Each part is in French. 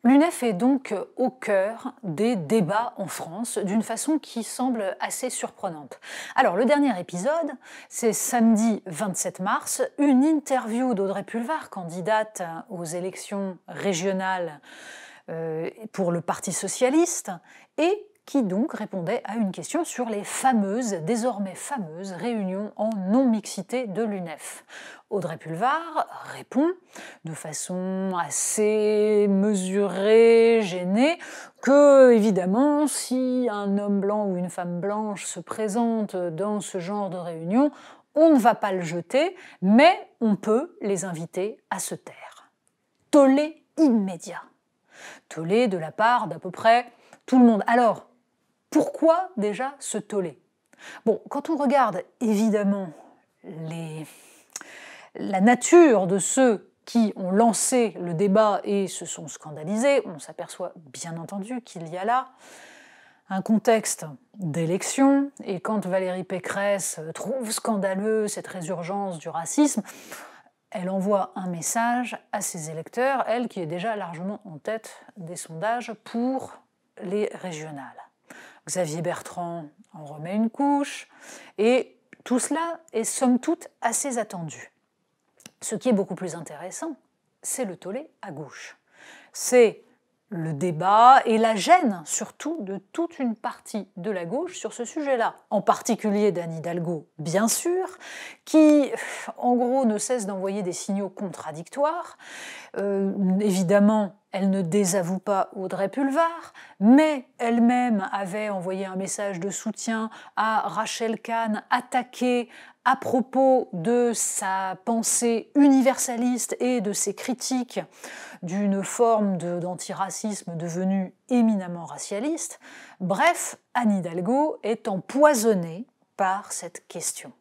L'UNEF est donc au cœur des débats en France d'une façon qui semble assez surprenante. Alors, le dernier épisode, c'est samedi 27 mars, une interview d'Audrey Pulvar, candidate aux élections régionales pour le Parti socialiste, et qui donc répondait à une question sur les désormais fameuses réunions en non-mixité de l'UNEF. Audrey Pulvar répond de façon assez mesurée, gênée, que, évidemment, si un homme blanc ou une femme blanche se présente dans ce genre de réunion, on ne va pas le jeter, mais on peut les inviter à se taire. Tollé immédiat. Tollé de la part d'à peu près tout le monde. Alors, pourquoi déjà ce tollé ? Bon, quand on regarde évidemment la nature de ceux qui ont lancé le débat et se sont scandalisés, on s'aperçoit bien entendu qu'il y a là un contexte d'élection, et quand Valérie Pécresse trouve scandaleux cette résurgence du racisme, elle envoie un message à ses électeurs, elle qui est déjà largement en tête des sondages pour les régionales. Xavier Bertrand en remet une couche, et tout cela est somme toute assez attendu. Ce qui est beaucoup plus intéressant, c'est le tollé à gauche. C'est le débat et la gêne, surtout, de toute une partie de la gauche sur ce sujet-là. En particulier d'Anne Hidalgo, bien sûr, qui, en gros, ne cesse d'envoyer des signaux contradictoires. Évidemment, elle ne désavoue pas Audrey Pulvar, mais elle-même avait envoyé un message de soutien à Rachel Kahn, attaquée à propos de sa pensée universaliste et de ses critiques d'une forme d'antiracisme devenue éminemment racialiste. Bref, Anne Hidalgo est empoisonnée par cette question.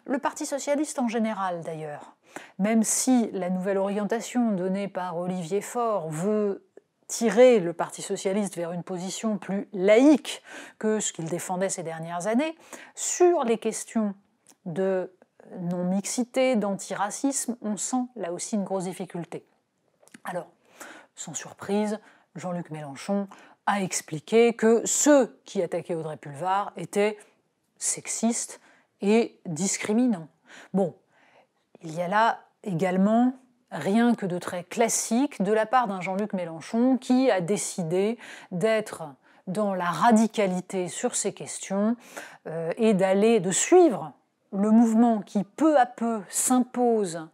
Le Parti socialiste en général, d'ailleurs, même si la nouvelle orientation donnée par Olivier Faure veut tirer le Parti socialiste vers une position plus laïque que ce qu'il défendait ces dernières années, sur les questions de non-mixité, d'antiracisme, on sent là aussi une grosse difficulté. Alors, sans surprise, Jean-Luc Mélenchon a expliqué que ceux qui attaquaient Audrey Pulvar étaient sexistes et discriminants. Bon, il y a là également rien que de très classique de la part d'un Jean-Luc Mélenchon qui a décidé d'être dans la radicalité sur ces questions et de suivre le mouvement qui peu à peu s'impose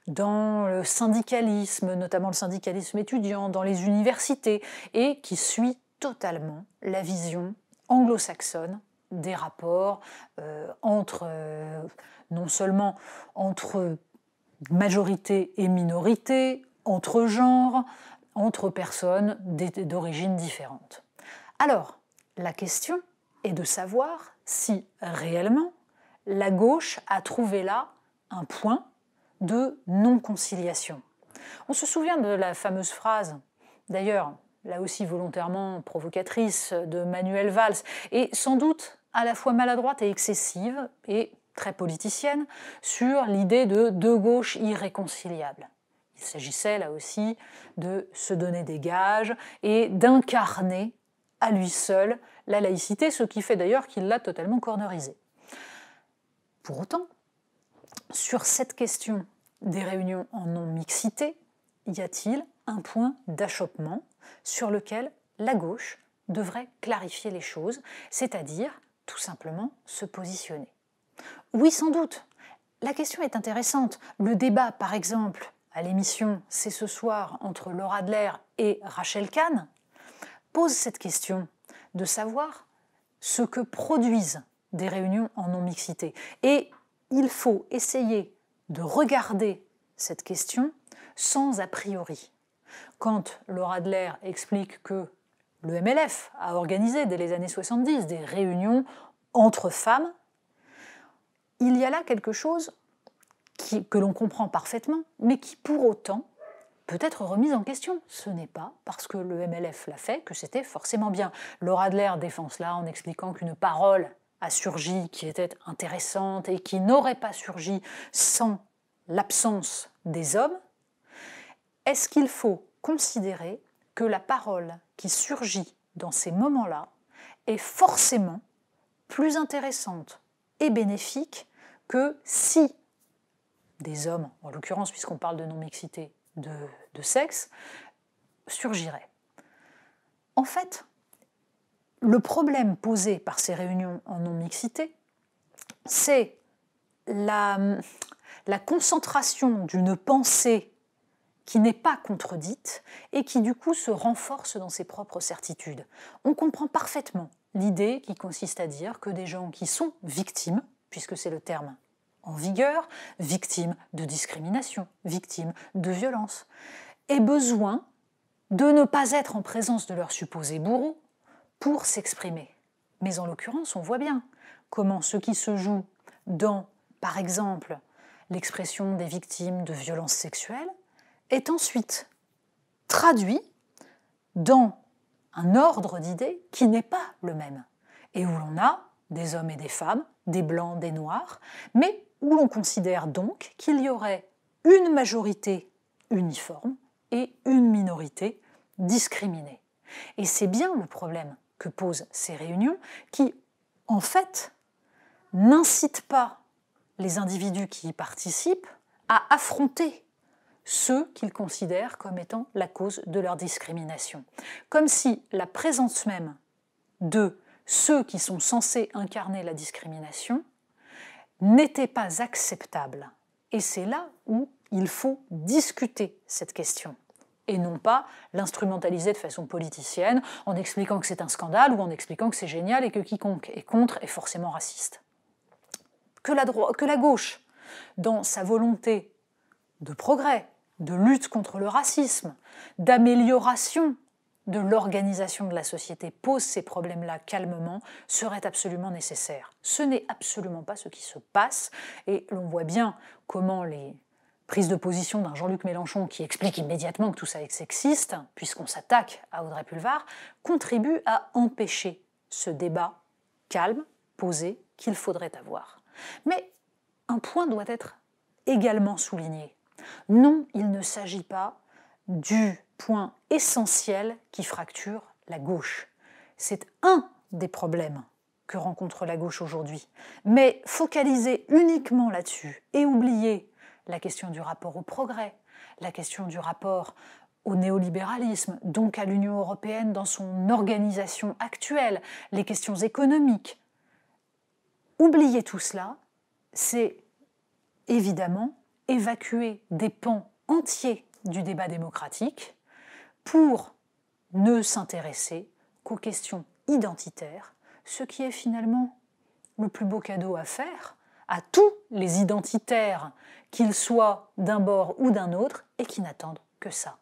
dans le syndicalisme, notamment le syndicalisme étudiant, dans les universités, et qui suit totalement la vision anglo-saxonne des rapports non seulement entre majorité et minorité, entre genres, entre personnes d'origines différentes. Alors, la question est de savoir si réellement la gauche a trouvé là un point de non-conciliation. On se souvient de la fameuse phrase, d'ailleurs, là aussi volontairement provocatrice, de Manuel Valls, et sans doute à la fois maladroite et excessive, et très politicienne, sur l'idée de deux gauches irréconciliables. Il s'agissait là aussi de se donner des gages et d'incarner à lui seul la laïcité, ce qui fait d'ailleurs qu'il l'a totalement cornerisé. Pour autant, sur cette question des réunions en non-mixité, y a-t-il un point d'achoppement sur lequel la gauche devrait clarifier les choses, c'est-à-dire tout simplement se positionner? Oui, sans doute. La question est intéressante. Le débat, par exemple, à l'émission C'est ce soir entre Laura Adler et Rachel Kahn, pose cette question de savoir ce que produisent des réunions en non-mixité. Et il faut essayer de regarder cette question sans a priori. Quand Laura Adler explique que le MLF a organisé dès les années 70 des réunions entre femmes, il y a là quelque chose que l'on comprend parfaitement, mais qui pour autant peut être remise en question. Ce n'est pas parce que le MLF l'a fait que c'était forcément bien. Laura Adler défend cela en expliquant qu'une parole a surgi qui était intéressante et qui n'aurait pas surgi sans l'absence des hommes. Est-ce qu'il faut considérer que la parole qui surgit dans ces moments-là est forcément plus intéressante et bénéfique que si des hommes, en l'occurrence puisqu'on parle de non-mixité de sexe, surgiraient. En fait, le problème posé par ces réunions en non-mixité, c'est la concentration d'une pensée qui n'est pas contredite et qui du coup se renforce dans ses propres certitudes. On comprend parfaitement l'idée qui consiste à dire que des gens qui sont victimes, puisque c'est le terme en vigueur, victimes de discrimination, victimes de violence, aient besoin de ne pas être en présence de leur supposé bourreau pour s'exprimer. Mais en l'occurrence, on voit bien comment ce qui se joue dans, par exemple, l'expression des victimes de violences sexuelles est ensuite traduit dans un ordre d'idées qui n'est pas le même, et où l'on a des hommes et des femmes, des blancs, des noirs, mais où l'on considère donc qu'il y aurait une majorité uniforme et une minorité discriminée. Et c'est bien le problème que posent ces réunions qui, en fait, n'incitent pas les individus qui y participent à affronter ceux qu'ils considèrent comme étant la cause de leur discrimination. Comme si la présence même de ceux qui sont censés incarner la discrimination n'était pas acceptable. Et c'est là où il faut discuter cette question, et non pas l'instrumentaliser de façon politicienne en expliquant que c'est un scandale ou en expliquant que c'est génial et que quiconque est contre est forcément raciste. Que la gauche, dans sa volonté de progrès, de lutte contre le racisme, d'amélioration de l'organisation de la société, pose ces problèmes-là calmement, serait absolument nécessaire. Ce n'est absolument pas ce qui se passe, et l'on voit bien comment les prises de position d'un Jean-Luc Mélenchon qui explique immédiatement que tout ça est sexiste, puisqu'on s'attaque à Audrey Pulvar, contribuent à empêcher ce débat calme, posé, qu'il faudrait avoir. Mais un point doit être également souligné. Non, il ne s'agit pas du point essentiel qui fracture la gauche. C'est un des problèmes que rencontre la gauche aujourd'hui. Mais focaliser uniquement là-dessus et oublier la question du rapport au progrès, la question du rapport au néolibéralisme, donc à l'Union européenne dans son organisation actuelle, les questions économiques. Oublier tout cela, c'est évidemment évacuer des pans entiers du débat démocratique pour ne s'intéresser qu'aux questions identitaires, ce qui est finalement le plus beau cadeau à faire à tous les identitaires, qu'ils soient d'un bord ou d'un autre, et qui n'attendent que ça.